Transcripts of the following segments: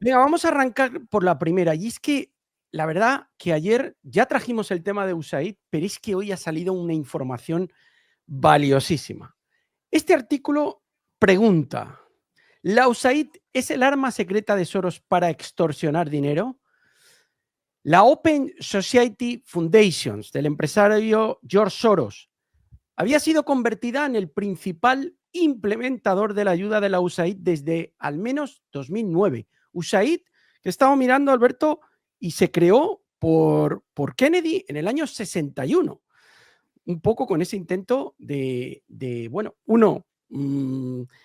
Venga, vamos a arrancar por la primera. Y es que la verdad que ayer ya trajimos el tema de USAID, pero es que hoy ha salido una información valiosísima. Este artículo pregunta: ¿la USAID es el arma secreta de Soros para extorsionar dinero? La Open Society Foundations del empresario George Soros había sido convertida en el principal implementador de la ayuda de la USAID desde al menos 2009. USAID, que estaba mirando, Alberto, y se creó por Kennedy en el año 61, un poco con ese intento de bueno,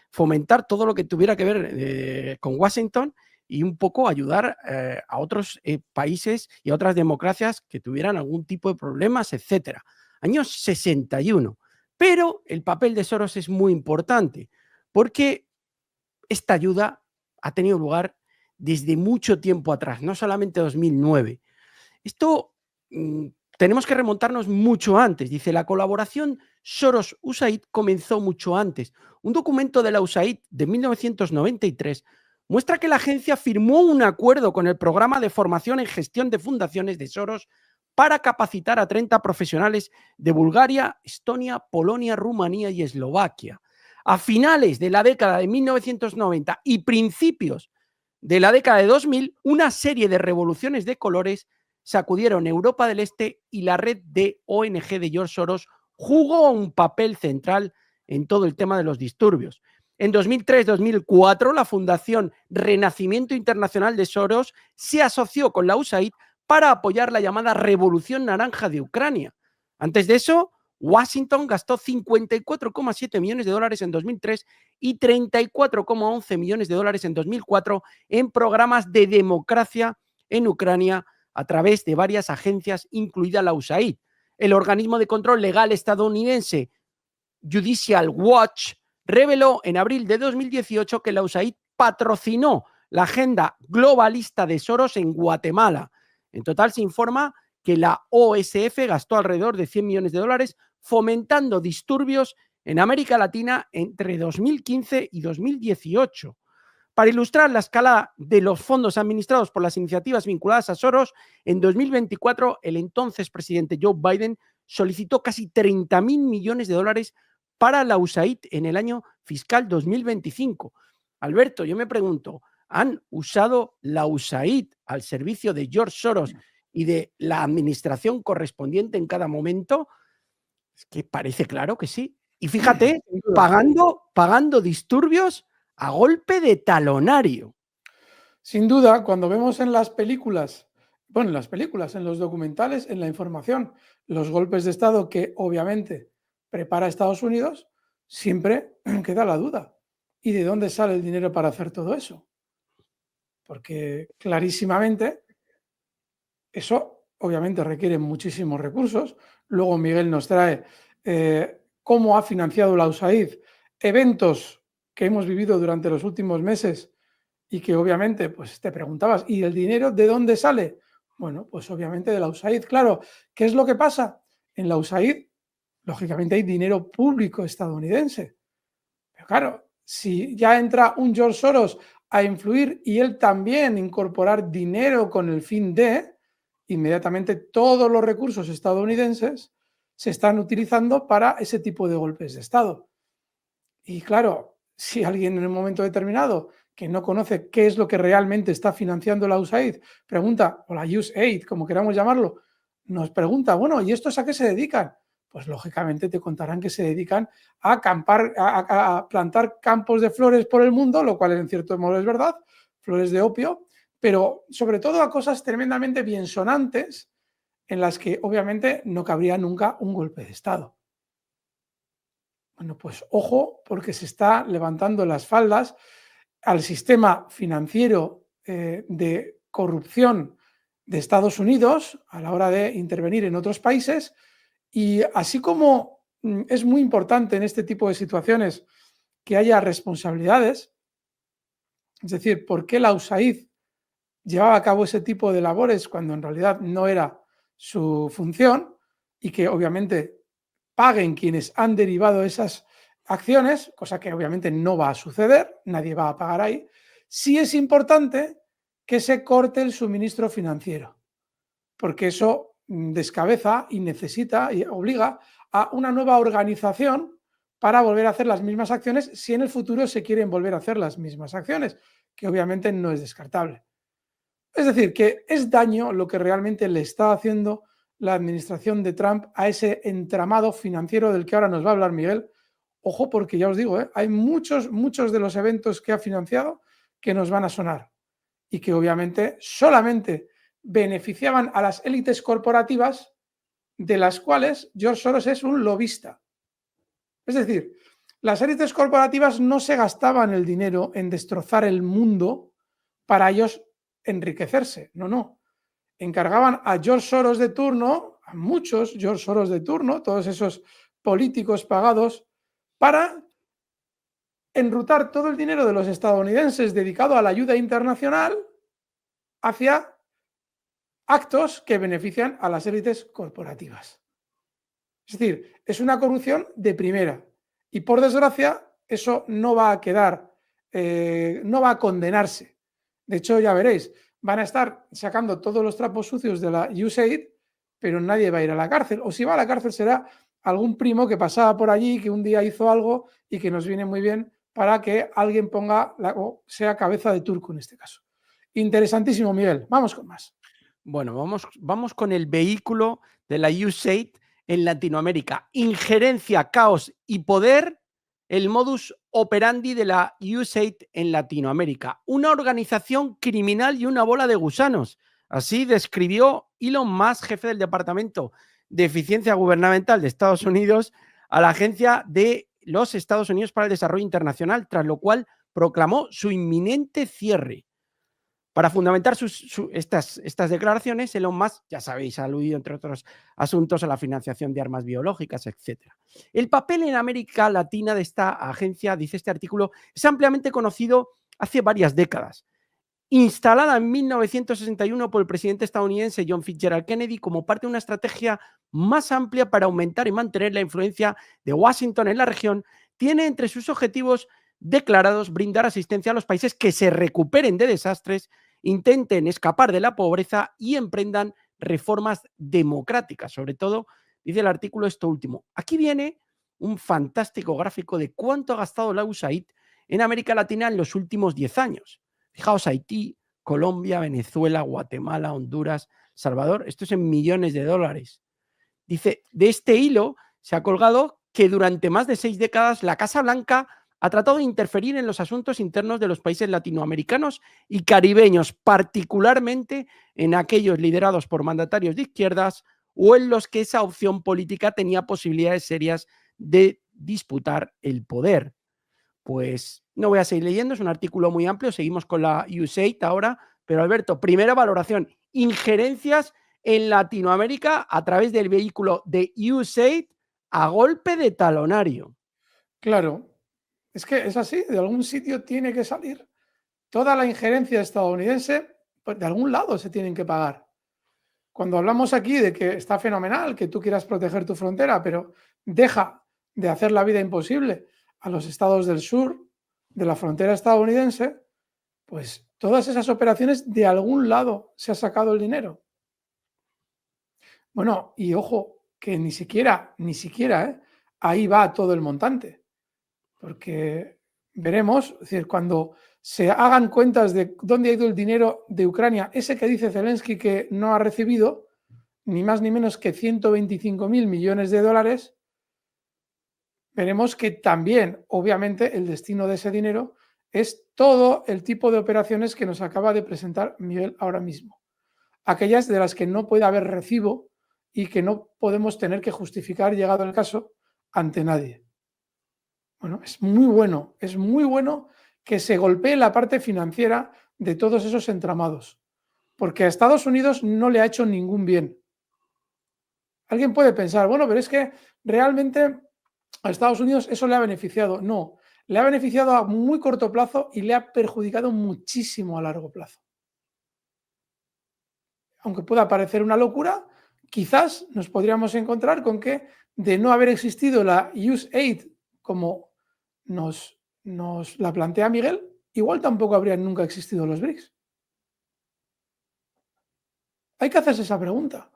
fomentar todo lo que tuviera que ver con Washington y un poco ayudar a otros países y a otras democracias que tuvieran algún tipo de problemas, etcétera. Año 61. Pero el papel de Soros es muy importante porque esta ayuda ha tenido lugar desde mucho tiempo atrás, no solamente 2009. Esto tenemos que remontarnos mucho antes. Dice, la colaboración Soros-USAID comenzó mucho antes. Un documento de la USAID de 1993 muestra que la agencia firmó un acuerdo con el programa de formación en gestión de fundaciones de Soros para capacitar a 30 profesionales de Bulgaria, Estonia, Polonia, Rumanía y Eslovaquia. A finales de la década de 1990 y principios de la década de 2000, una serie de revoluciones de colores sacudieron Europa del Este y la red de ONG de George Soros jugó un papel central en todo el tema de los disturbios. En 2003-2004, la Fundación Renacimiento Internacional de Soros se asoció con la USAID para apoyar la llamada Revolución Naranja de Ucrania. Antes de eso, Washington gastó 54,7 millones de dólares en 2003 y 34,11 millones de dólares en 2004 en programas de democracia en Ucrania a través de varias agencias, incluida la USAID. El organismo de control legal estadounidense Judicial Watch reveló en abril de 2018 que la USAID patrocinó la agenda globalista de Soros en Guatemala. En total se informa que la OSF gastó alrededor de 100 millones de dólares fomentando disturbios en América Latina entre 2015 y 2018. Para ilustrar la escala de los fondos administrados por las iniciativas vinculadas a Soros, en 2024 el entonces presidente Joe Biden solicitó casi 30.000 millones de dólares para la USAID en el año fiscal 2025. Alberto, yo me pregunto, ¿han usado la USAID al servicio de George Soros y de la administración correspondiente en cada momento? Es que parece claro que sí. Y fíjate, pagando disturbios a golpe de talonario. Sin duda, cuando vemos en las películas, bueno, en los documentales, en la información, los golpes de Estado que obviamente prepara Estados Unidos, siempre queda la duda. ¿Y de dónde sale el dinero para hacer todo eso? Porque clarísimamente eso obviamente requiere muchísimos recursos. Luego Miguel nos trae cómo ha financiado la USAID eventos que hemos vivido durante los últimos meses y que obviamente pues te preguntabas, ¿y el dinero de dónde sale? Bueno, pues obviamente de la USAID. Claro, ¿qué es lo que pasa? En la USAID, lógicamente hay dinero público estadounidense. Pero claro, si ya entra un George Soros a influir y él también incorporar dinero con el fin de, inmediatamente todos los recursos estadounidenses se están utilizando para ese tipo de golpes de Estado. Y claro, si alguien en un momento determinado que no conoce qué es lo que realmente está financiando la USAID, pregunta, o la USAID, como queramos llamarlo, nos pregunta, bueno, ¿y estos a qué se dedican? Pues lógicamente te contarán que se dedican a, a plantar campos de flores por el mundo, lo cual en cierto modo es verdad, flores de opio, pero sobre todo a cosas tremendamente biensonantes en las que obviamente no cabría nunca un golpe de Estado. Bueno, pues ojo, porque se está levantando las faldas al sistema financiero de corrupción de Estados Unidos a la hora de intervenir en otros países, y así como es muy importante en este tipo de situaciones que haya responsabilidades, es decir, ¿por qué la USAID llevaba a cabo ese tipo de labores cuando en realidad no era su función? Y que obviamente paguen quienes han derivado esas acciones, cosa que obviamente no va a suceder, nadie va a pagar ahí. Sí es importante que se corte el suministro financiero, porque eso descabeza y necesita y obliga a una nueva organización para volver a hacer las mismas acciones si en el futuro se quieren volver a hacer las mismas acciones, que obviamente no es descartable. Es decir, que es daño lo que realmente le está haciendo la administración de Trump a ese entramado financiero del que ahora nos va a hablar Miguel. Ojo, porque ya os digo, hay muchos de los eventos que ha financiado que nos van a sonar y que obviamente solamente beneficiaban a las élites corporativas de las cuales George Soros es un lobista. Es decir, las élites corporativas no se gastaban el dinero en destrozar el mundo para ellos enriquecerse, no. Encargaban a George Soros de turno, a muchos George Soros de turno, todos esos políticos pagados, para enrutar todo el dinero de los estadounidenses dedicado a la ayuda internacional hacia actos que benefician a las élites corporativas. Es decir, es una corrupción de primera y por desgracia eso no va a quedar, no va a condenarse. De hecho, ya veréis, van a estar sacando todos los trapos sucios de la USAID, pero nadie va a ir a la cárcel. O si va a la cárcel será algún primo que pasaba por allí, que un día hizo algo y que nos viene muy bien para que alguien ponga, o sea cabeza de turco en este caso. Interesantísimo, Miguel. Vamos con más. Bueno, vamos con el vehículo de la USAID en Latinoamérica. Injerencia, caos y poder, el modus operandi de la USAID en Latinoamérica. Una organización criminal y una bola de gusanos. Así describió Elon Musk, jefe del Departamento de Eficiencia Gubernamental de Estados Unidos, a la Agencia de los Estados Unidos para el Desarrollo Internacional, tras lo cual proclamó su inminente cierre. Para fundamentar estas declaraciones, Elon Musk, ya sabéis, ha aludido, entre otros asuntos, a la financiación de armas biológicas, etc. El papel en América Latina de esta agencia, dice este artículo, es ampliamente conocido hace varias décadas. Instalada en 1961 por el presidente estadounidense John Fitzgerald Kennedy como parte de una estrategia más amplia para aumentar y mantener la influencia de Washington en la región, tiene entre sus objetivos declarados brindar asistencia a los países que se recuperen de desastres, intenten escapar de la pobreza y emprendan reformas democráticas. Sobre todo, dice el artículo esto último. Aquí viene un fantástico gráfico de cuánto ha gastado la USAID en América Latina en los últimos 10 años. Fijaos, Haití, Colombia, Venezuela, Guatemala, Honduras, Salvador, esto es en millones de dólares. Dice, de este hilo se ha colgado que durante más de 6 décadas la Casa Blanca ha tratado de interferir en los asuntos internos de los países latinoamericanos y caribeños, particularmente en aquellos liderados por mandatarios de izquierdas o en los que esa opción política tenía posibilidades serias de disputar el poder. Pues no voy a seguir leyendo, es un artículo muy amplio, seguimos con la USAID ahora, pero Alberto, primera valoración, injerencias en Latinoamérica a través del vehículo de USAID a golpe de talonario. Claro, es que es así, de algún sitio tiene que salir. Toda la injerencia estadounidense, pues de algún lado se tienen que pagar. Cuando hablamos aquí de que está fenomenal que tú quieras proteger tu frontera, pero deja de hacer la vida imposible a los estados del sur de la frontera estadounidense, pues todas esas operaciones de algún lado se ha sacado el dinero. Bueno, y ojo, que ni siquiera, ahí va todo el montante, porque veremos, es decir, cuando se hagan cuentas de dónde ha ido el dinero de Ucrania, ese que dice Zelensky que no ha recibido, ni más ni menos que 125.000 millones de dólares, veremos que también, obviamente, el destino de ese dinero es todo el tipo de operaciones que nos acaba de presentar Miguel ahora mismo. Aquellas de las que no puede haber recibo y que no podemos tener que justificar, llegado el caso, ante nadie. Bueno, es muy bueno que se golpee la parte financiera de todos esos entramados, porque a Estados Unidos no le ha hecho ningún bien. Alguien puede pensar, bueno, pero es que realmente a Estados Unidos eso le ha beneficiado. No, le ha beneficiado a muy corto plazo y le ha perjudicado muchísimo a largo plazo. Aunque pueda parecer una locura, quizás nos podríamos encontrar con que de no haber existido la USAID como nos la plantea Miguel, igual tampoco habrían nunca existido los BRICS. Hay que hacerse esa pregunta.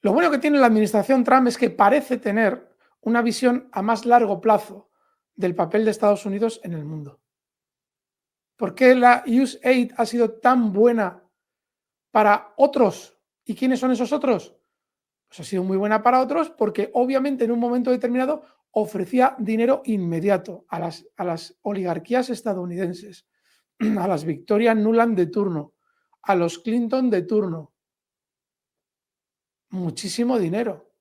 Lo bueno que tiene la administración Trump es que parece tener una visión a más largo plazo del papel de Estados Unidos en el mundo. ¿Por qué la USAID ha sido tan buena para otros? ¿Y quiénes son esos otros? Pues ha sido muy buena para otros porque obviamente en un momento determinado ofrecía dinero inmediato a las oligarquías estadounidenses, a las Victoria Nuland de turno, a los Clinton de turno. Muchísimo dinero.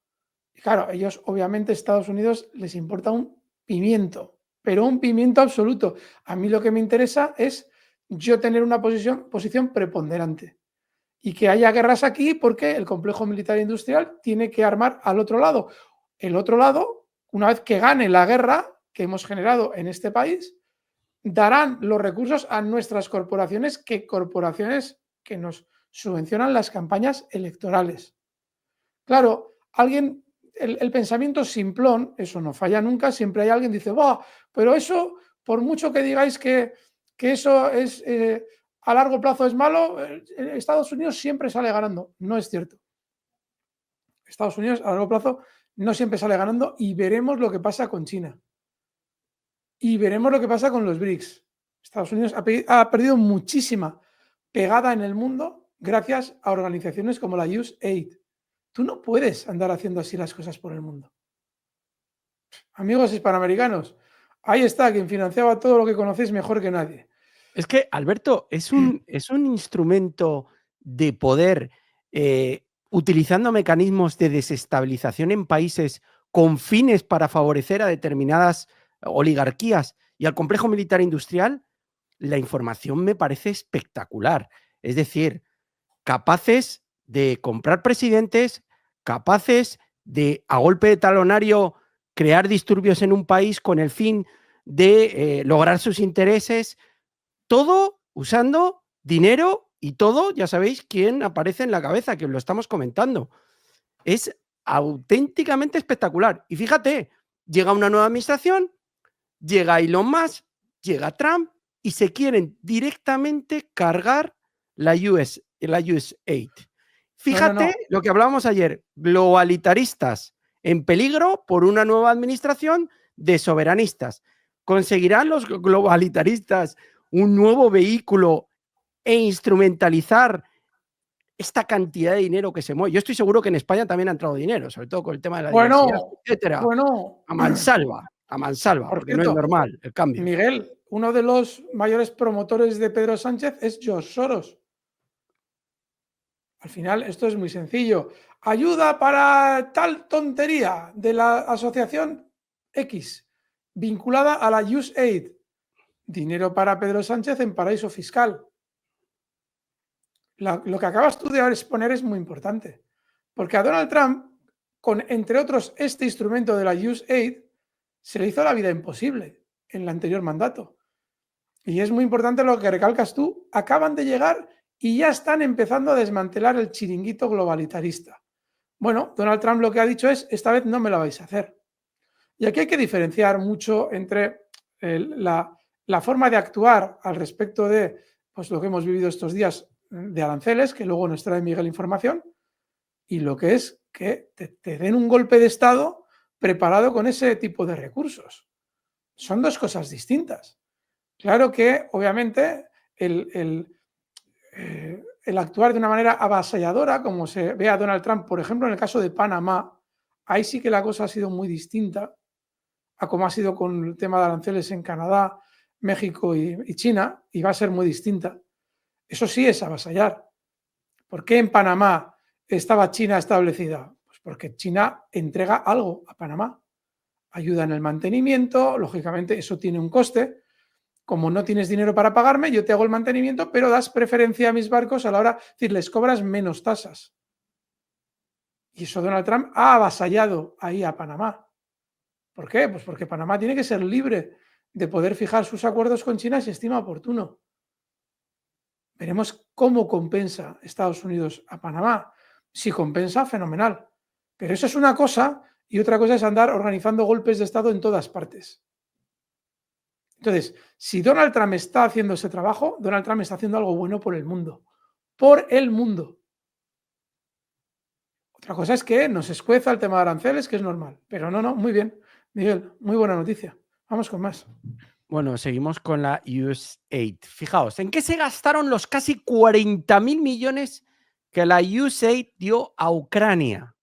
Y claro, ellos obviamente Estados Unidos les importa un pimiento, pero un pimiento absoluto. A mí lo que me interesa es yo tener una posición preponderante y que haya guerras aquí porque el complejo militar e industrial tiene que armar al otro lado. El otro lado, una vez que gane la guerra que hemos generado en este país, darán los recursos a nuestras corporaciones que nos subvencionan las campañas electorales. Claro, alguien, el pensamiento simplón, eso no falla nunca, siempre hay alguien que dice, pero eso, por mucho que digáis que eso es a largo plazo es malo, Estados Unidos siempre sale ganando. No es cierto. Estados Unidos a largo plazo no siempre sale ganando y veremos lo que pasa con China. Y veremos lo que pasa con los BRICS. Estados Unidos ha perdido muchísima pegada en el mundo gracias a organizaciones como la USAID. Tú no puedes andar haciendo así las cosas por el mundo. Amigos hispanoamericanos, ahí está quien financiaba todo lo que conocéis mejor que nadie. Es que, Alberto, es un instrumento de poder utilizando mecanismos de desestabilización en países con fines para favorecer a determinadas oligarquías y al complejo militar industrial. La información me parece espectacular. Es decir, capaces de comprar presidentes, capaces de, a golpe de talonario, crear disturbios en un país con el fin de lograr sus intereses, todo usando dinero y todo, ya sabéis quién aparece en la cabeza, que os lo estamos comentando. Es auténticamente espectacular. Y fíjate, llega una nueva administración, llega Elon Musk, llega Trump y se quieren directamente cargar la USAID. Fíjate lo que hablábamos ayer, globalitaristas en peligro por una nueva administración de soberanistas. ¿Conseguirán los globalitaristas un nuevo vehículo e instrumentalizar esta cantidad de dinero que se mueve? Yo estoy seguro que en España también ha entrado dinero, sobre todo con el tema de la diversidad, etcétera. A mansalva, por porque cierto, no es normal el cambio. Miguel, uno de los mayores promotores de Pedro Sánchez es George Soros. Al final, esto es muy sencillo. Ayuda para tal tontería de la asociación X, vinculada a la USAID. Dinero para Pedro Sánchez en paraíso fiscal. Lo que acabas tú de exponer es muy importante. Porque a Donald Trump, con entre otros este instrumento de la USAID, se le hizo la vida imposible en el anterior mandato. Y es muy importante lo que recalcas tú. Acaban de llegar y ya están empezando a desmantelar el chiringuito globalitarista. Bueno, Donald Trump lo que ha dicho es, esta vez no me la vais a hacer. Y aquí hay que diferenciar mucho entre la forma de actuar al respecto de pues, lo que hemos vivido estos días de aranceles, que luego nos trae Miguel información, y lo que es que te den un golpe de Estado preparado con ese tipo de recursos. Son dos cosas distintas. Claro que, obviamente, el actuar de una manera avasalladora, como se ve a Donald Trump, por ejemplo, en el caso de Panamá, ahí sí que la cosa ha sido muy distinta a como ha sido con el tema de aranceles en Canadá, México y China, y va a ser muy distinta. Eso sí es avasallar. ¿Por qué en Panamá estaba China establecida? Pues porque China entrega algo a Panamá. Ayuda en el mantenimiento, lógicamente eso tiene un coste. Como no tienes dinero para pagarme, yo te hago el mantenimiento, pero das preferencia a mis barcos a la hora, es decir, les cobras menos tasas. Y eso Donald Trump ha avasallado ahí a Panamá. ¿Por qué? Pues porque Panamá tiene que ser libre de poder fijar sus acuerdos con China si estima oportuno. Veremos cómo compensa Estados Unidos a Panamá. Si compensa, fenomenal. Pero eso es una cosa y otra cosa es andar organizando golpes de Estado en todas partes. Entonces, si Donald Trump está haciendo ese trabajo, Donald Trump está haciendo algo bueno por el mundo. por el mundo. Otra cosa es que nos escueza el tema de aranceles, que es normal. Pero no, muy bien. Miguel, muy buena noticia. Vamos con más. Bueno, seguimos con la USAID. Fijaos, ¿en qué se gastaron los casi 40.000 millones que la USAID dio a Ucrania?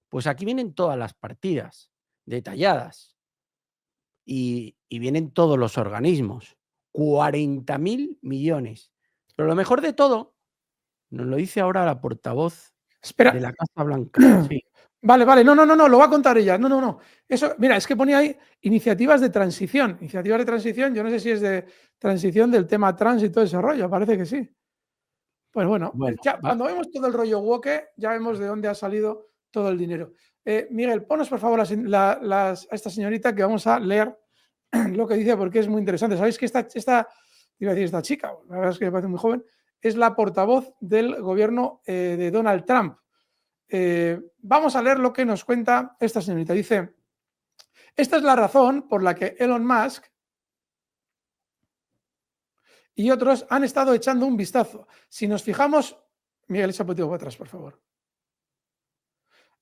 Pues aquí vienen todas las partidas detalladas y vienen todos los organismos. 40.000 millones. Pero lo mejor de todo, nos lo dice ahora la portavoz Espera. de la Casa Blanca. Sí. Vale, no, lo va a contar ella. No. Eso, mira, es que ponía ahí iniciativas de transición. Iniciativas de transición, yo no sé si es de transición del tema trans y todo ese rollo, parece que sí. Pues bueno, ya, cuando vemos todo el rollo woke, ya vemos de dónde ha salido todo el dinero. Miguel, ponos por favor a esta señorita que vamos a leer lo que dice porque es muy interesante. Sabéis que esta chica, la verdad es que me parece muy joven, es la portavoz del gobierno de Donald Trump. Vamos a leer lo que nos cuenta esta señorita. Dice, esta es la razón por la que Elon Musk y otros han estado echando un vistazo. Si nos fijamos, Miguel, echa para atrás, por favor.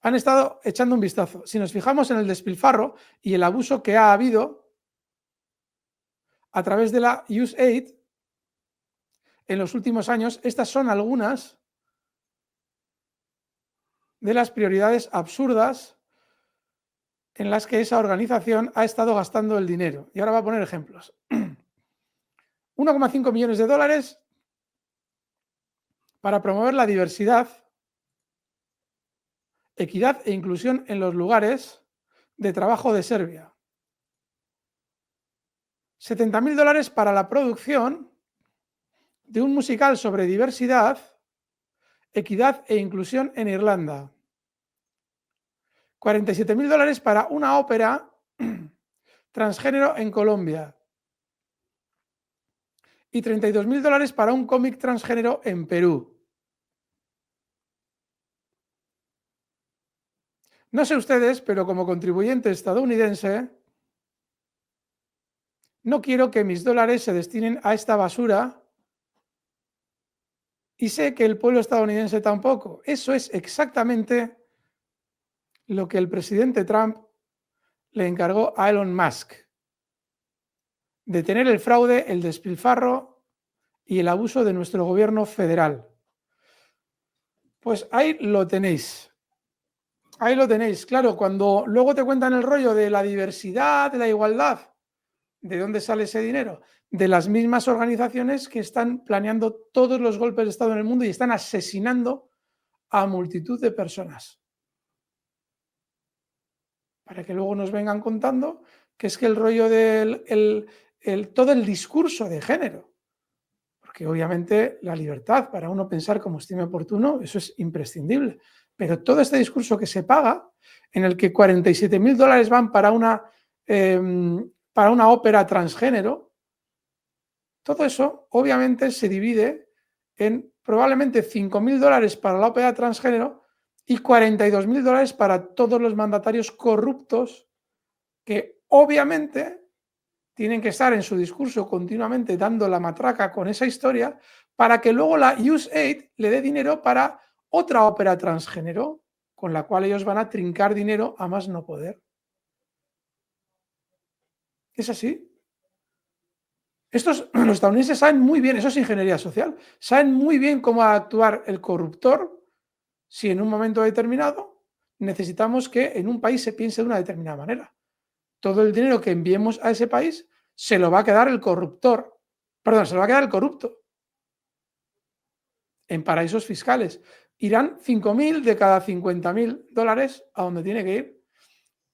Han estado echando un vistazo. Si nos fijamos en el despilfarro y el abuso que ha habido a través de la USAID en los últimos años, estas son algunas de las prioridades absurdas en las que esa organización ha estado gastando el dinero. Y ahora va a poner ejemplos. 1,5 millones de dólares para promover la diversidad, equidad e inclusión en los lugares de trabajo de Serbia. 70.000 dólares para la producción de un musical sobre diversidad, equidad e inclusión en Irlanda. 47.000 dólares para una ópera transgénero en Colombia. Y 32.000 dólares para un cómic transgénero en Perú. No sé ustedes, pero como contribuyente estadounidense, no quiero que mis dólares se destinen a esta basura y sé que el pueblo estadounidense tampoco. Eso es exactamente lo que el presidente Trump le encargó a Elon Musk. Detener el fraude, el despilfarro y el abuso de nuestro gobierno federal. Pues ahí lo tenéis. Ahí lo tenéis. Claro, cuando luego te cuentan el rollo de la diversidad, de la igualdad, ¿de dónde sale ese dinero? De las mismas organizaciones que están planeando todos los golpes de Estado en el mundo y están asesinando a multitud de personas. Para que luego nos vengan contando que es que el rollo del todo el discurso de género, porque obviamente la libertad para uno pensar como estime oportuno, eso es imprescindible, pero todo este discurso que se paga, en el que 47.000 dólares van para una ópera transgénero, todo eso obviamente se divide en probablemente 5.000 dólares para la ópera transgénero y 42.000 dólares para todos los mandatarios corruptos que obviamente tienen que estar en su discurso continuamente dando la matraca con esa historia para que luego la USAID le dé dinero para otra ópera transgénero con la cual ellos van a trincar dinero a más no poder. Es así. Los estadounidenses saben muy bien, eso es ingeniería social, saben muy bien cómo actuar el corruptor si en un momento determinado necesitamos que en un país se piense de una determinada manera. Todo el dinero que enviemos a ese país se lo va a quedar el corruptor. Perdón, se lo va a quedar el corrupto. En paraísos fiscales. Irán 5.000 de cada 50.000 dólares a donde tiene que ir.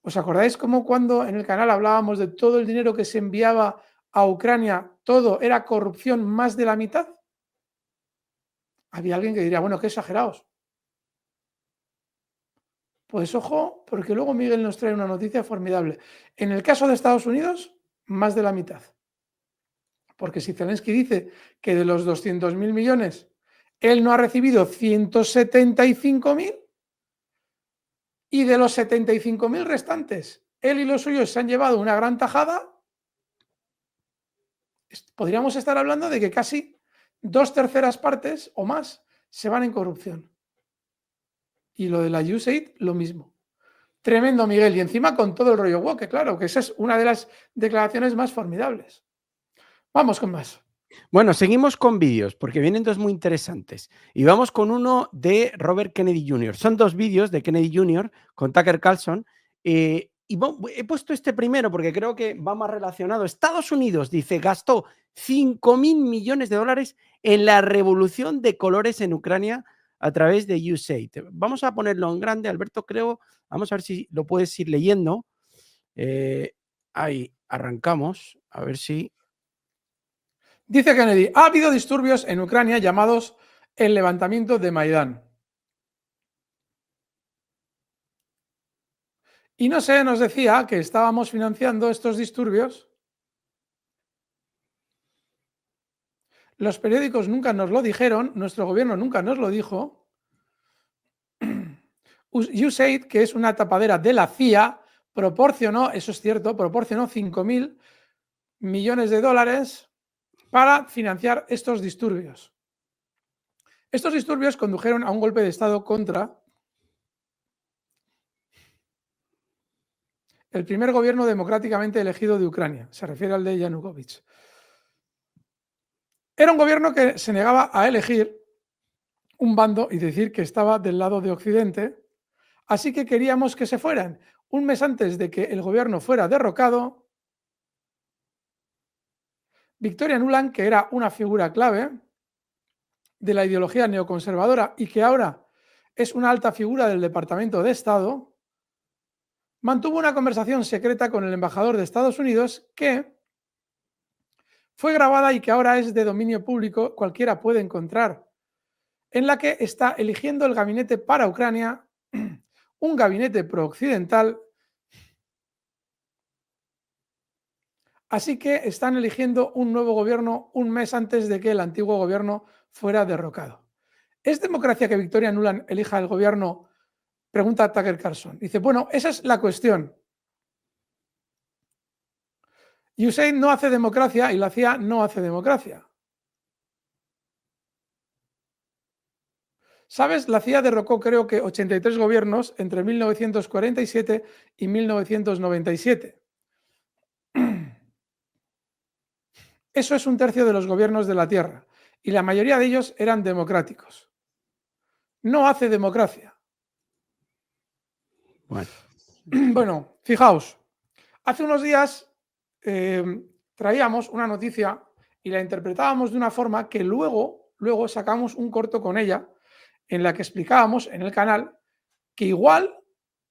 ¿Os acordáis cómo cuando en el canal hablábamos de todo el dinero que se enviaba a Ucrania, todo era corrupción más de la mitad? Había alguien que diría, bueno, qué exagerados. Pues ojo, porque luego Miguel nos trae una noticia formidable. En el caso de Estados Unidos, más de la mitad. Porque si Zelensky dice que de los 200.000 millones él no ha recibido 175.000 y de los 75.000 restantes él y los suyos se han llevado una gran tajada, podríamos estar hablando de que casi 2/3 partes o más se van en corrupción. Y lo de la USAID, lo mismo. Tremendo, Miguel. Y encima con todo el rollo woke, claro, que esa es una de las declaraciones más formidables. Vamos con más. Bueno, seguimos con vídeos, porque vienen dos muy interesantes. Y vamos con uno de Robert Kennedy Jr. Son dos vídeos de Kennedy Jr. con Tucker Carlson. He puesto este primero porque creo que va más relacionado. Estados Unidos, dice, gastó 5.000 millones de dólares en la revolución de colores en Ucrania a través de USAID. Vamos a ponerlo en grande, Alberto, creo. Vamos a ver si lo puedes ir leyendo. Ahí arrancamos, a ver si... Dice Kennedy, ha habido disturbios en Ucrania llamados el levantamiento de Maidán. Y no sé, nos decía que estábamos financiando estos disturbios. Los periódicos nunca nos lo dijeron, nuestro gobierno nunca nos lo dijo. USAID, que es una tapadera de la CIA, proporcionó, eso es cierto, proporcionó 5.000 millones de dólares para financiar estos disturbios. Estos disturbios condujeron a un golpe de Estado contra el primer gobierno democráticamente elegido de Ucrania. Se refiere al de Yanukovych. Era un gobierno que se negaba a elegir un bando y decir que estaba del lado de Occidente, así que queríamos que se fueran. Un mes antes de que el gobierno fuera derrocado, Victoria Nuland, que era una figura clave de la ideología neoconservadora y que ahora es una alta figura del Departamento de Estado, mantuvo una conversación secreta con el embajador de Estados Unidos que fue grabada y que ahora es de dominio público, cualquiera puede encontrar, en la que está eligiendo el gabinete para Ucrania, un gabinete pro-occidental. Así que están eligiendo un nuevo gobierno un mes antes de que el antiguo gobierno fuera derrocado. ¿Es democracia que Victoria Nuland elija el gobierno? Pregunta Tucker Carlson. Dice, bueno, esa es la cuestión. USAID no hace democracia y la CIA no hace democracia. ¿Sabes? La CIA derrocó creo que 83 gobiernos entre 1947 y 1997. Eso es un tercio de los gobiernos de la Tierra y la mayoría de ellos eran democráticos. No hace democracia. Bueno, Bueno, fijaos, hace unos días traíamos una noticia y la interpretábamos de una forma que luego sacamos un corto con ella en la que explicábamos en el canal que igual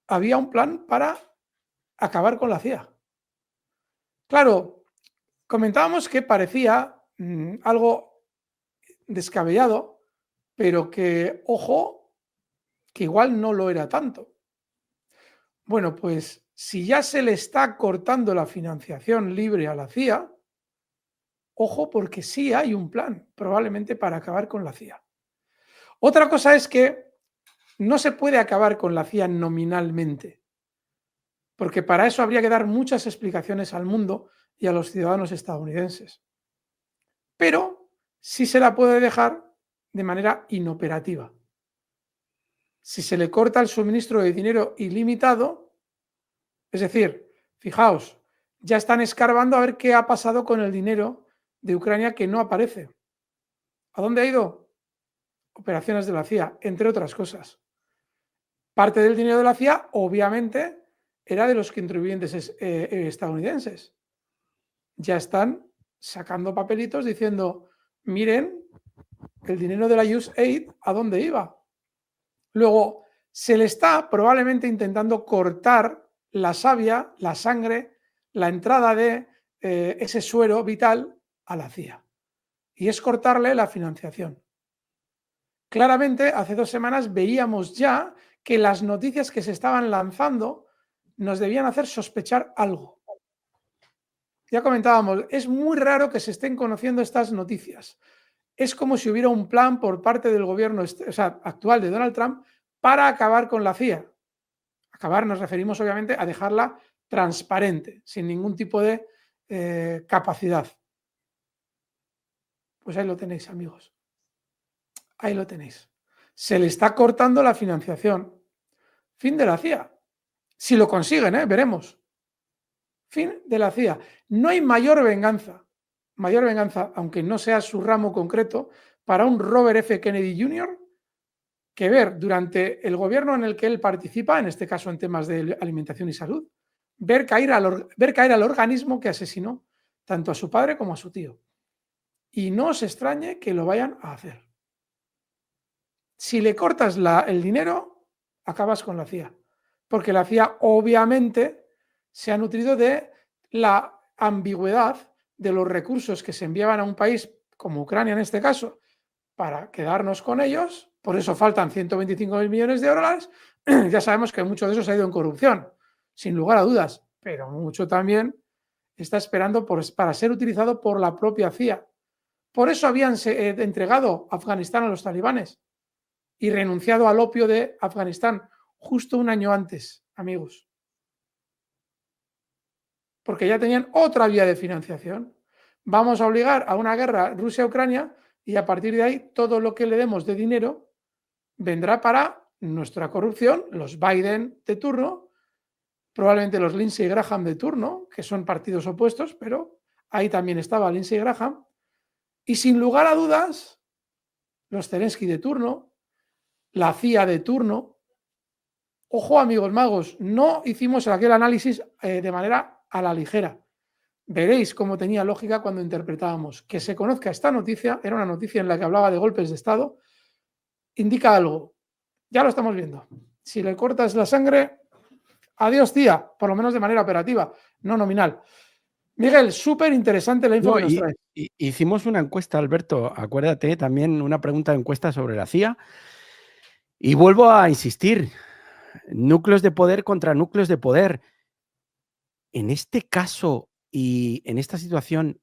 había un plan para acabar con la CIA. Claro, comentábamos que parecía algo descabellado, pero que, ojo, que igual no lo era tanto. Bueno, pues si ya se le está cortando la financiación libre a la CIA, ojo, porque sí hay un plan, probablemente para acabar con la CIA. Otra cosa es que no se puede acabar con la CIA nominalmente, porque para eso habría que dar muchas explicaciones al mundo y a los ciudadanos estadounidenses. Pero sí se la puede dejar de manera inoperativa. Si se le corta el suministro de dinero ilimitado, es decir, fijaos, ya están escarbando a ver qué ha pasado con el dinero de Ucrania que no aparece. ¿A dónde ha ido? Operaciones de la CIA, entre otras cosas. Parte del dinero de la CIA, obviamente, era de los contribuyentes estadounidenses. Ya están sacando papelitos diciendo, miren, el dinero de la USAID, ¿a dónde iba? Luego, se le está probablemente intentando cortar la savia, la sangre, la entrada de ese suero vital a la CIA. Y es cortarle la financiación. Claramente, hace 2 semanas veíamos ya que las noticias que se estaban lanzando nos debían hacer sospechar algo. Ya comentábamos, es muy raro que se estén conociendo estas noticias. Es como si hubiera un plan por parte del gobierno actual de Donald Trump para acabar con la CIA. Acabar nos referimos obviamente a dejarla transparente, sin ningún tipo de capacidad. Pues ahí lo tenéis, amigos. Ahí lo tenéis. se le está cortando la financiación. Fin de la CIA. Si lo consiguen, veremos. Fin de la CIA. No hay mayor venganza, aunque no sea su ramo concreto, para un Robert F. Kennedy Jr., que ver durante el gobierno en el que él participa, en este caso en temas de alimentación y salud, ver caer al organismo que asesinó tanto a su padre como a su tío. Y no os extrañe que lo vayan a hacer. Si le cortas el dinero, acabas con la CIA. Porque la CIA obviamente se ha nutrido de la ambigüedad de los recursos que se enviaban a un país como Ucrania en este caso, para quedarnos con ellos. Por eso faltan 125.000 millones de dólares. Ya sabemos que mucho de eso se ha ido en corrupción, sin lugar a dudas, pero mucho también está esperando para ser utilizado por la propia CIA. Por eso habían entregado Afganistán a los talibanes y renunciado al opio de Afganistán justo un año antes, amigos. Porque ya tenían otra vía de financiación. Vamos a obligar a una guerra Rusia-Ucrania y a partir de ahí todo lo que le demos de dinero vendrá para nuestra corrupción, los Biden de turno, probablemente los Lindsey Graham de turno, que son partidos opuestos, pero ahí también estaba Lindsey Graham, y sin lugar a dudas, los Zelensky de turno, la CIA de turno. Ojo, amigos magos, no hicimos aquel análisis de manera a la ligera. Veréis cómo tenía lógica cuando interpretábamos. Que se conozca esta noticia, era una noticia en la que hablaba de golpes de Estado, indica algo. Ya lo estamos viendo. Si le cortas la sangre, adiós tía, por lo menos de manera operativa, no nominal. Miguel, súper interesante la info que nos trae. Hicimos una encuesta, Alberto, acuérdate, también una pregunta de encuesta sobre la CIA. Y vuelvo a insistir, núcleos de poder contra núcleos de poder. En este caso y en esta situación,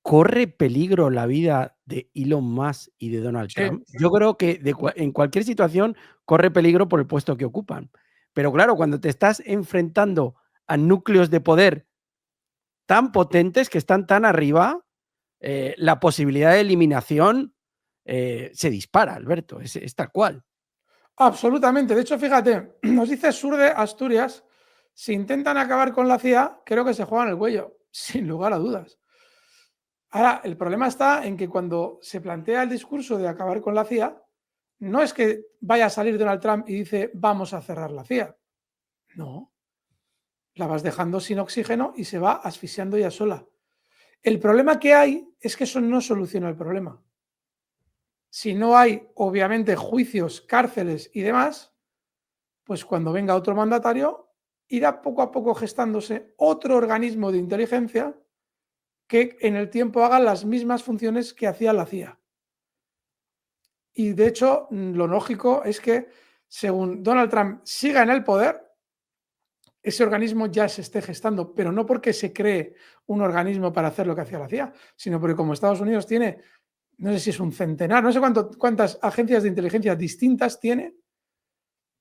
¿corre peligro la vida de Elon Musk y de Donald Trump? Yo creo que en cualquier situación corre peligro por el puesto que ocupan. Pero claro, cuando te estás enfrentando a núcleos de poder tan potentes que están tan arriba, la posibilidad de eliminación se dispara, Alberto, es tal cual. Absolutamente. De hecho, fíjate, nos dice Sur de Asturias, si intentan acabar con la CIA, creo que se juegan el cuello, sin lugar a dudas. Ahora, el problema está en que cuando se plantea el discurso de acabar con la CIA, no es que vaya a salir Donald Trump y dice vamos a cerrar la CIA. No. La vas dejando sin oxígeno y se va asfixiando ella sola. El problema que hay es que eso no soluciona el problema. Si no hay, obviamente, juicios, cárceles y demás, pues cuando venga otro mandatario, irá poco a poco gestándose otro organismo de inteligencia que en el tiempo haga las mismas funciones que hacía la CIA. Y de hecho, lo lógico es que, según Donald Trump siga en el poder, ese organismo ya se esté gestando, pero no porque se cree un organismo para hacer lo que hacía la CIA, sino porque como Estados Unidos tiene, no sé si es un centenar, no sé cuántas agencias de inteligencia distintas tiene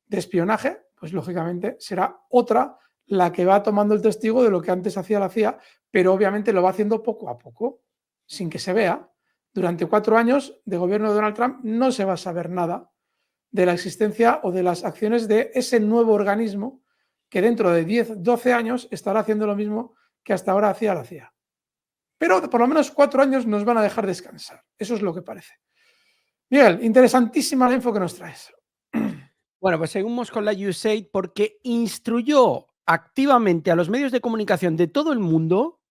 de espionaje, pues lógicamente será otra la que va tomando el testigo de lo que antes hacía la CIA, pero obviamente lo va haciendo poco a poco, sin que se vea. Durante 4 años de gobierno de Donald Trump no se va a saber nada de la existencia o de las acciones de ese nuevo organismo que dentro de 10, 12 años estará haciendo lo mismo que hasta ahora hacía la CIA. Pero por lo menos 4 años nos van a dejar descansar. Eso es lo que parece. Miguel, interesantísima la info que nos traes. Bueno, pues seguimos con la USAID porque instruyó activamente a los medios de comunicación de todo el mundo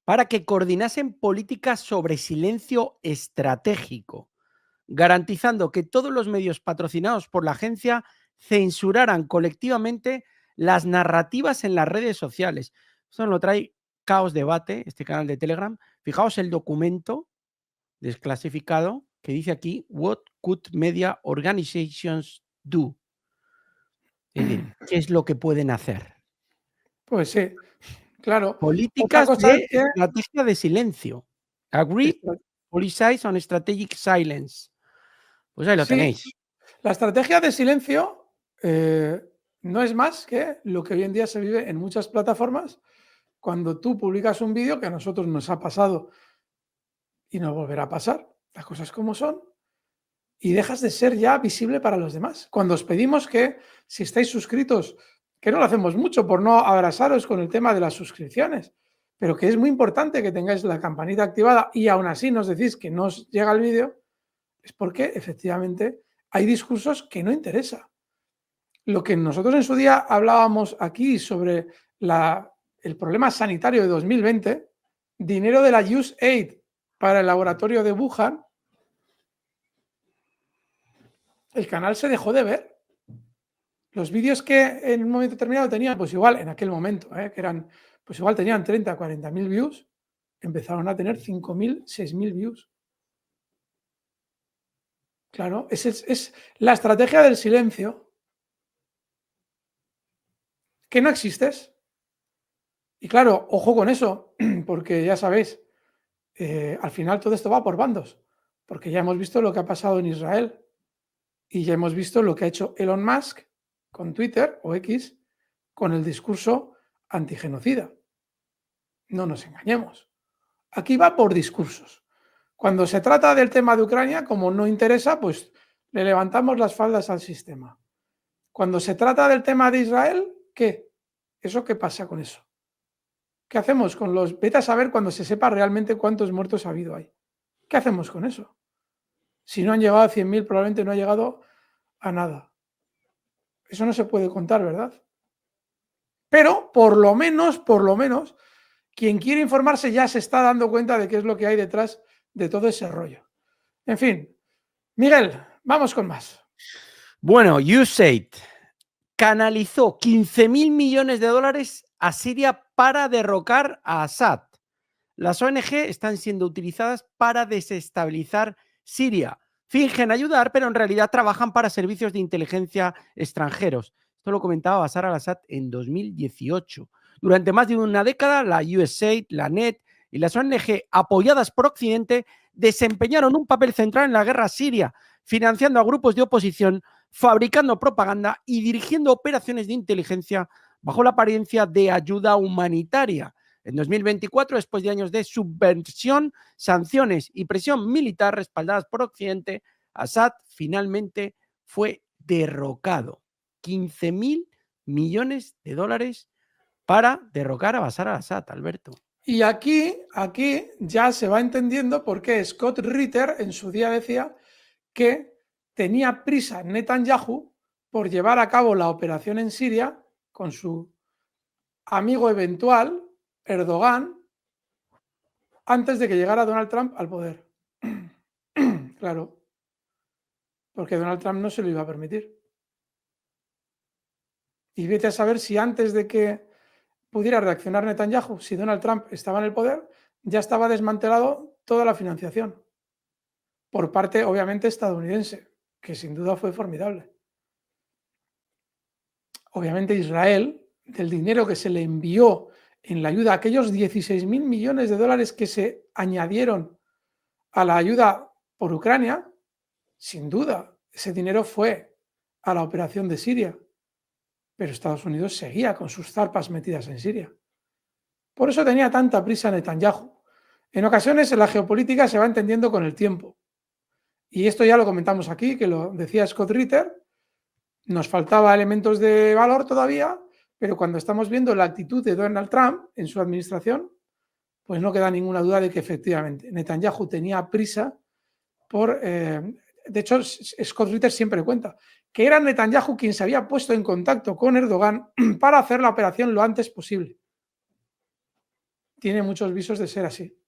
para que coordinasen políticas sobre silencio estratégico, garantizando que todos los medios patrocinados por la agencia censuraran colectivamente las narrativas en las redes sociales. Esto nos lo trae Caos Debate, este canal de Telegram. Fijaos el documento desclasificado que dice aquí, What could media organizations do? Es decir, ¿qué es lo que pueden hacer? Pues sí, claro. Otra Políticas cosa de es que estrategia de silencio. Agree, policies on strategic silence. Pues ahí lo sí, tenéis. la estrategia de silencio no es más que lo que hoy en día se vive en muchas plataformas cuando tú publicas un vídeo que a nosotros nos ha pasado y nos volverá a pasar, las cosas como son, y dejas de ser ya visible para los demás. Cuando os pedimos que, si estáis suscritos, que no lo hacemos mucho por no abrasaros con el tema de las suscripciones, pero que es muy importante que tengáis la campanita activada y aún así nos decís que no os llega el vídeo, es porque efectivamente hay discursos que no interesa. Lo que nosotros en su día hablábamos aquí sobre el problema sanitario de 2020, dinero de la USAID para el laboratorio de Wuhan, el canal se dejó de ver. Los vídeos que en un momento determinado tenían, pues igual en aquel momento, que eran, pues igual tenían 30, 40.000 views, empezaron a tener 5.000, 6.000 views. Claro, es la estrategia del silencio, que no existes. Y claro, ojo con eso, porque ya sabéis, al final todo esto va por bandos, porque ya hemos visto lo que ha pasado en Israel y ya hemos visto lo que ha hecho Elon Musk con Twitter o X con el discurso antigenocida. No nos engañemos. Aquí va por discursos. Cuando se trata del tema de Ucrania, como no interesa, pues le levantamos las faldas al sistema. Cuando se trata del tema de Israel, ¿qué? ¿Eso qué pasa con eso? ¿Qué hacemos con los? Vete a saber cuando se sepa realmente cuántos muertos ha habido ahí. ¿Qué hacemos con eso? Si no han llegado a 100.000, probablemente no ha llegado a nada. Eso no se puede contar, ¿verdad? Pero por lo menos, quien quiere informarse ya se está dando cuenta de qué es lo que hay detrás de todo ese rollo. En fin, Miguel, vamos con más. Bueno, USAID canalizó 15.000 millones de dólares a Siria para derrocar a Assad. Las ONG están siendo utilizadas para desestabilizar Siria. Fingen ayudar, pero en realidad trabajan para servicios de inteligencia extranjeros. Esto lo comentaba Bashar al-Assad en 2018. Durante más de una década, la USAID, la NET y las ONG apoyadas por Occidente desempeñaron un papel central en la guerra siria, financiando a grupos de oposición, fabricando propaganda y dirigiendo operaciones de inteligencia bajo la apariencia de ayuda humanitaria. En 2024, después de años de subversión, sanciones y presión militar respaldadas por Occidente, Assad finalmente fue derrocado. 15.000 millones de dólares para derrocar a Bashar al-Assad, Alberto. Y aquí ya se va entendiendo por qué Scott Ritter en su día decía que tenía prisa Netanyahu por llevar a cabo la operación en Siria con su amigo eventual, Erdogan, antes de que llegara Donald Trump al poder. Claro, porque Donald Trump no se lo iba a permitir. Y vete a saber si antes de que pudiera reaccionar Netanyahu, si Donald Trump estaba en el poder, ya estaba desmantelado toda la financiación. Por parte, obviamente, estadounidense, que sin duda fue formidable. Obviamente Israel, del dinero que se le envió en la ayuda, aquellos 16.000 millones de dólares que se añadieron a la ayuda por Ucrania, sin duda, ese dinero fue a la operación de Siria. Pero Estados Unidos seguía con sus zarpas metidas en Siria. Por eso tenía tanta prisa Netanyahu. En ocasiones la geopolítica se va entendiendo con el tiempo. Y esto ya lo comentamos aquí, que lo decía Scott Ritter. Nos faltaba elementos de valor todavía, pero cuando estamos viendo la actitud de Donald Trump en su administración, pues no queda ninguna duda de que efectivamente Netanyahu tenía prisa por... de hecho, Scott Ritter siempre cuenta que era Netanyahu quien se había puesto en contacto con Erdogan para hacer la operación lo antes posible. Tiene muchos visos de ser así.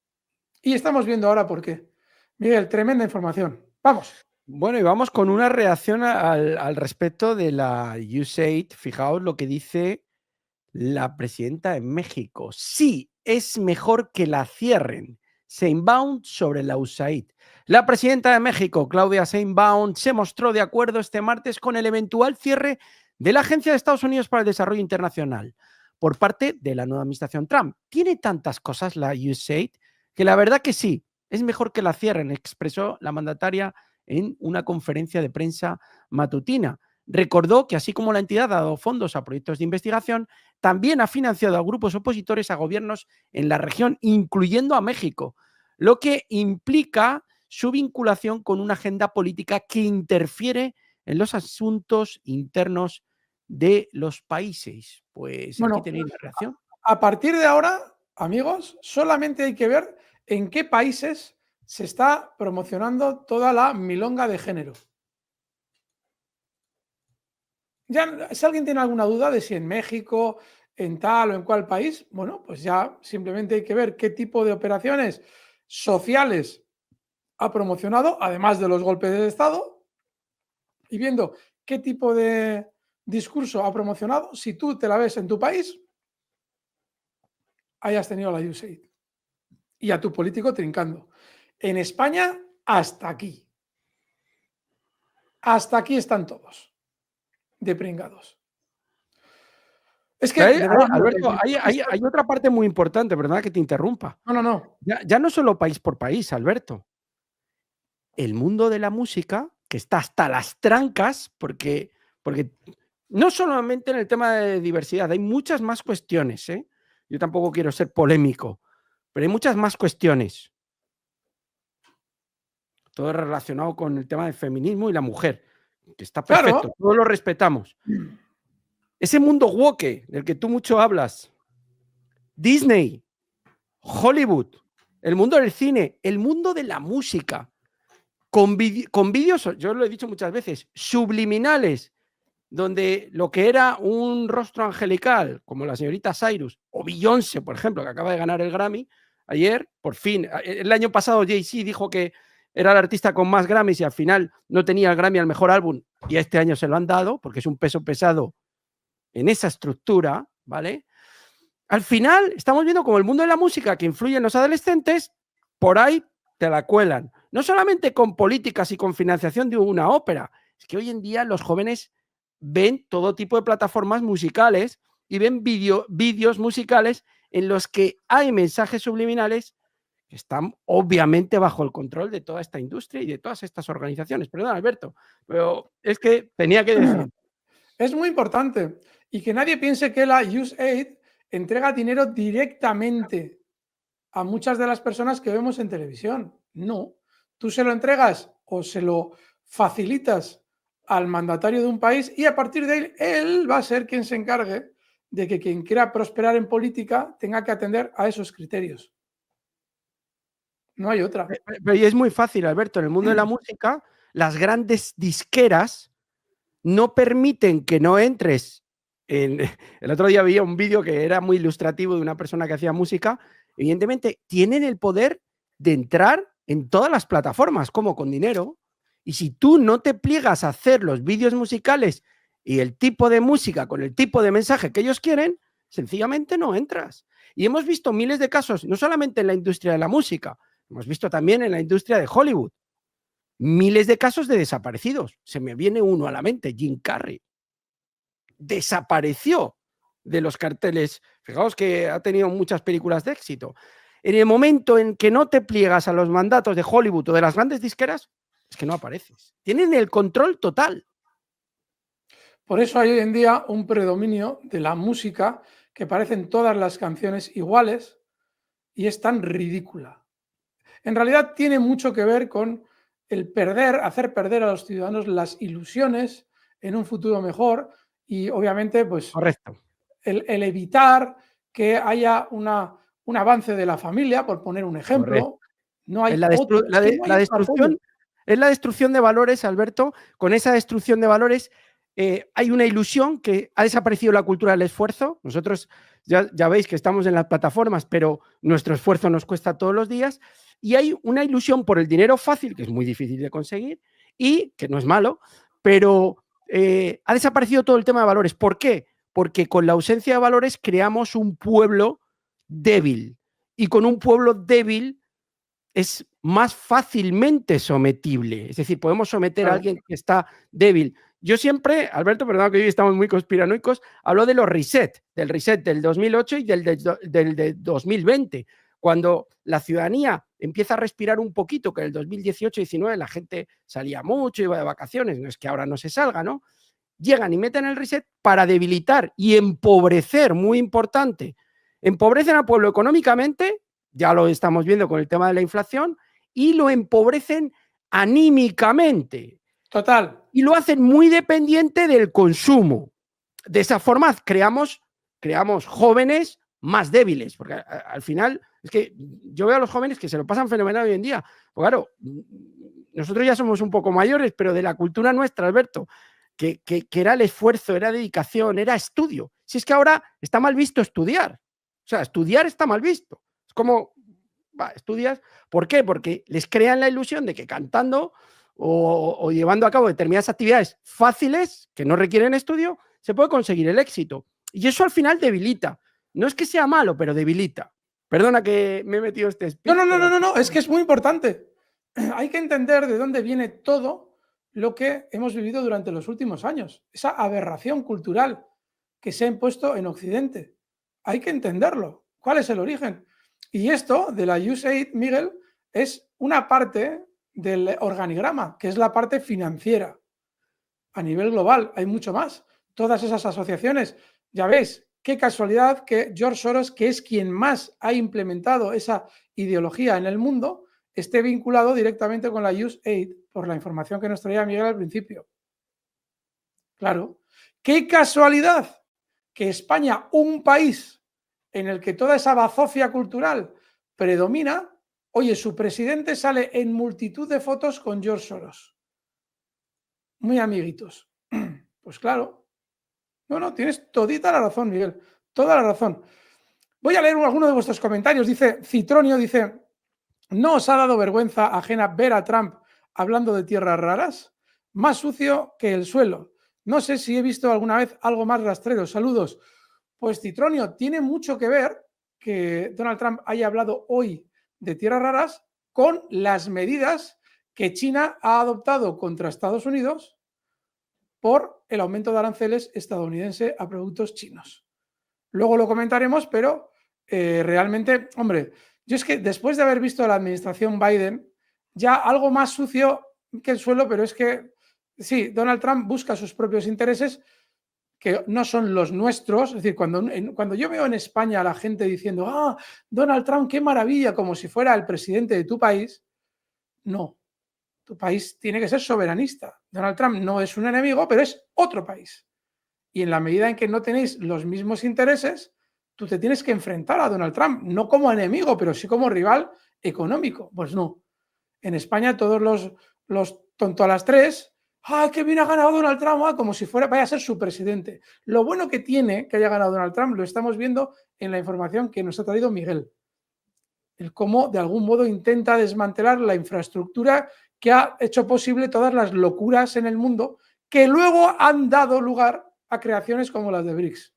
Y estamos viendo ahora por qué. Miguel, tremenda información. Vamos. Bueno, y vamos con una reacción al respecto de la USAID. Fijaos lo que dice la presidenta de México. Sí, es mejor que la cierren. Sheinbaum sobre la USAID. La presidenta de México, Claudia Sheinbaum, se mostró de acuerdo este martes con el eventual cierre de la Agencia de Estados Unidos para el Desarrollo Internacional por parte de la nueva administración Trump. Tiene tantas cosas la USAID que la verdad que sí, es mejor que la cierren, expresó la mandataria en una conferencia de prensa matutina. Recordó que así como la entidad ha dado fondos a proyectos de investigación, también ha financiado a grupos opositores a gobiernos en la región, incluyendo a México, lo que implica su vinculación con una agenda política que interfiere en los asuntos internos de los países. Pues aquí Bueno, tenéis la reacción. a partir de ahora, amigos, solamente hay que ver en qué países se está promocionando toda la milonga de género. Ya, si alguien tiene alguna duda de si en México, en tal o en cual país, bueno, pues ya simplemente hay que ver qué tipo de operaciones sociales ha promocionado, además de los golpes de Estado, y viendo qué tipo de discurso ha promocionado, si tú te la ves en tu país, hayas tenido la USAID y a tu político trincando. En España, hasta aquí. Hasta aquí están todos de pringados. Es que, de verdad, no, Alberto, hay otra parte muy importante, ¿verdad? Que te interrumpa. no. Ya no solo país por país, Alberto. El mundo de la música, que está hasta las trancas, porque no solamente en el tema de diversidad, hay muchas más cuestiones, ¿eh? Yo tampoco quiero ser polémico, pero hay muchas más cuestiones. Todo relacionado con el tema del feminismo y la mujer, que está perfecto, Claro. todos lo respetamos. Ese mundo woke del que tú mucho hablas, Disney, Hollywood, el mundo del cine, el mundo de la música, con vídeos, yo lo he dicho muchas veces, subliminales, donde lo que era un rostro angelical, como la señorita Cyrus, o Beyoncé, por ejemplo, que acaba de ganar el Grammy ayer, por fin. El año pasado Jay-Z dijo que era el artista con más Grammys y al final no tenía el Grammy al mejor álbum, y este año se lo han dado, porque es un peso pesado en esa estructura, ¿vale? Al final estamos viendo como el mundo de la música que influye en los adolescentes, por ahí te la cuelan. No solamente con políticas y con financiación de una ópera, es que hoy en día los jóvenes ven todo tipo de plataformas musicales y ven vídeos musicales en los que hay mensajes subliminales que están obviamente bajo el control de toda esta industria y de todas estas organizaciones. Perdón, Alberto, pero es que tenía que decir. Es muy importante. Y que nadie piense que la USAID entrega dinero directamente a muchas de las personas que vemos en televisión. No. Tú se lo entregas o se lo facilitas al mandatario de un país y a partir de ahí él va a ser quien se encargue de que quien quiera prosperar en política tenga que atender a esos criterios. No hay otra. Pero y es muy fácil, Alberto, en el mundo de la música, las grandes disqueras no permiten que no entres en... El otro día vi un vídeo que era muy ilustrativo de una persona que hacía música. Evidentemente, tienen el poder de entrar en todas las plataformas, como con dinero. Y si tú no te pliegas a hacer los vídeos musicales y el tipo de música con el tipo de mensaje que ellos quieren, sencillamente no entras. Y hemos visto miles de casos, no solamente en la industria de la música, hemos visto también en la industria de Hollywood. Miles de casos de desaparecidos. Se me viene uno a la mente, Jim Carrey. Desapareció de los carteles. Fijaos que ha tenido muchas películas de éxito. En el momento en que no te pliegas a los mandatos de Hollywood o de las grandes disqueras, es que no apareces. Tienen el control total. Por eso hay hoy en día un predominio de la música que parecen todas las canciones iguales y es tan ridícula. En realidad tiene mucho que ver con el hacer perder a los ciudadanos las ilusiones en un futuro mejor y obviamente pues Correcto. el evitar que haya un avance de la familia, por poner un ejemplo. Correcto. No hay Es la otro, es que no hay otro apoyo. Es la destrucción de valores, Alberto. Con esa destrucción de valores hay una ilusión que ha desaparecido la cultura del esfuerzo. Nosotros ya veis que estamos en las plataformas, pero nuestro esfuerzo nos cuesta todos los días. Y hay una ilusión por el dinero fácil, que es muy difícil de conseguir y que no es malo, pero ha desaparecido todo el tema de valores. ¿Por qué? Porque con la ausencia de valores creamos un pueblo débil. Y con un pueblo débil es más fácilmente sometible. Es decir, podemos someter a alguien que está débil. Yo siempre, Alberto, perdón que hoy estamos muy conspiranoicos, hablo de los del reset del 2008 y del 2020, cuando la ciudadanía empieza a respirar un poquito, que en el 2018-19 la gente salía mucho, iba de vacaciones, no es que ahora no se salga, ¿no? Llegan y meten el reset para debilitar y empobrecer, muy importante, empobrecen al pueblo económicamente, ya lo estamos viendo con el tema de la inflación, y lo empobrecen anímicamente. Total. Y lo hacen muy dependiente del consumo. De esa forma creamos jóvenes más débiles, porque al final es que yo veo a los jóvenes que se lo pasan fenomenal hoy en día. Pues claro, nosotros ya somos un poco mayores, pero de la cultura nuestra, Alberto, que era el esfuerzo, era dedicación, era estudio. Si es que ahora está mal visto estudiar. O sea, estudiar está mal visto. Es como, estudias. ¿Por qué? Porque les crean la ilusión de que cantando o llevando a cabo determinadas actividades fáciles que no requieren estudio, se puede conseguir el éxito. Y eso al final debilita. No es que sea malo, pero debilita. Perdona que me he metido este speech. No, es que es muy importante. Hay que entender de dónde viene todo lo que hemos vivido durante los últimos años. Esa aberración cultural que se ha impuesto en Occidente. Hay que entenderlo. ¿Cuál es el origen? Y esto de la USAID, Miguel, es una parte del organigrama, que es la parte financiera. A nivel global hay mucho más. Todas esas asociaciones, ya veis, qué casualidad que George Soros, que es quien más ha implementado esa ideología en el mundo, esté vinculado directamente con la USAID, por la información que nos traía Miguel al principio. Claro, qué casualidad que España, un país en el que toda esa bazofia cultural predomina, oye, su presidente sale en multitud de fotos con George Soros. Muy amiguitos. Pues claro. No, tienes todita la razón, Miguel. Toda la razón. Voy a leer alguno de vuestros comentarios. Dice Citronio, dice, ¿no os ha dado vergüenza ajena ver a Trump hablando de tierras raras? Más sucio que el suelo. No sé si he visto alguna vez algo más rastrero. Saludos. Pues Citronio, tiene mucho que ver que Donald Trump haya hablado hoy de tierras raras con las medidas que China ha adoptado contra Estados Unidos por el aumento de aranceles estadounidense a productos chinos. Luego lo comentaremos, pero realmente, hombre, yo es que después de haber visto la administración Biden, ya algo más sucio que el suelo, pero es que sí, Donald Trump busca sus propios intereses que no son los nuestros. Es decir, cuando yo veo en España a la gente diciendo, Donald Trump, qué maravilla, como si fuera el presidente de tu país, no. Tu país tiene que ser soberanista. Donald Trump no es un enemigo, pero es otro país. Y en la medida en que no tenéis los mismos intereses, tú te tienes que enfrentar a Donald Trump, no como enemigo, pero sí como rival económico. Pues no. En España todos los tonto a las tres, qué bien ha ganado Donald Trump, como si vaya a ser su presidente. Lo bueno que tiene que haya ganado Donald Trump lo estamos viendo en la información que nos ha traído Miguel. El cómo de algún modo intenta desmantelar la infraestructura que ha hecho posible todas las locuras en el mundo que luego han dado lugar a creaciones como las de BRICS.